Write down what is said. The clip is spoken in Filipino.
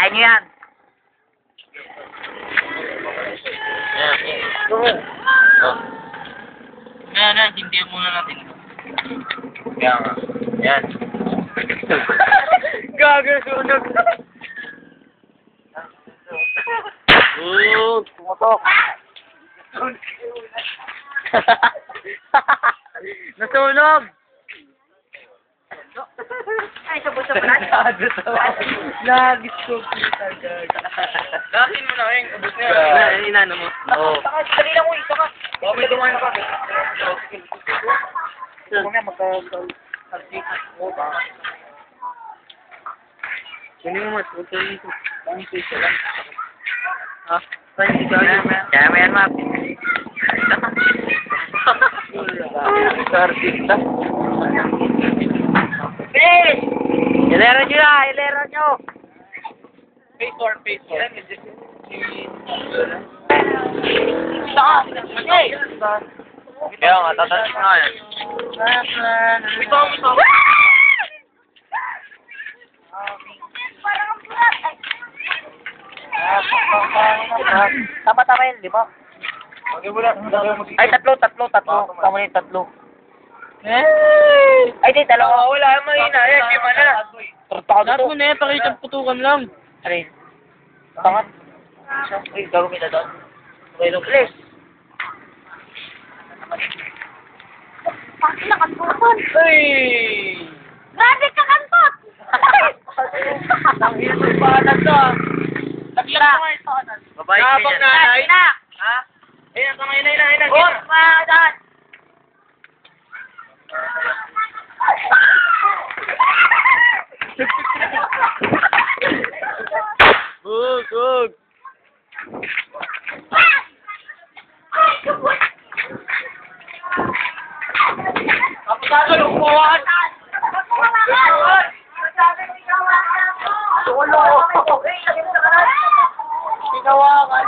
Kaya nyo yan. Yan, hindihan muna natin ito. Kaya nga. Yan. Gago, sunog. Pumutok. Nasunog! Ay, sabot-sabot na. Nagis ko kita, gago. Lakin mo na, Eng. Ubus na yan. Inano mo? Oo. Dali lang mo, isa ka. Baka may dumayan pa. Mamaya Kunin mo mas, huwag kayo dito. Pangit ko isa lang. Ha? Kaya mo yan, Map. Artista. Bilis! Ilero nyo na! Ilero nyo! Face or. Saan? Hey! Kaya nga, tataas nga yan. Ito. Tama-tama yun, di ba? Ay, tatlo. Tama na yung tatlo. Ay, di, dalawa. Wala, mahina. Yan, di man na. Tartado Lahat to. mo na yan, pakitang putukan lang. Ano yun? Tangat. Uy, gagawin na doon. Okay, no, please. Bakit nakantukan? Ay! Grabe ka kantot! Ang hirap pa na to. Tagla! Babae ka Habang yan. nanay. Na! Ha? Ayun, ang ina. Oh, padan! Gug. Kapag lukuhan. Solo! Tinawakan.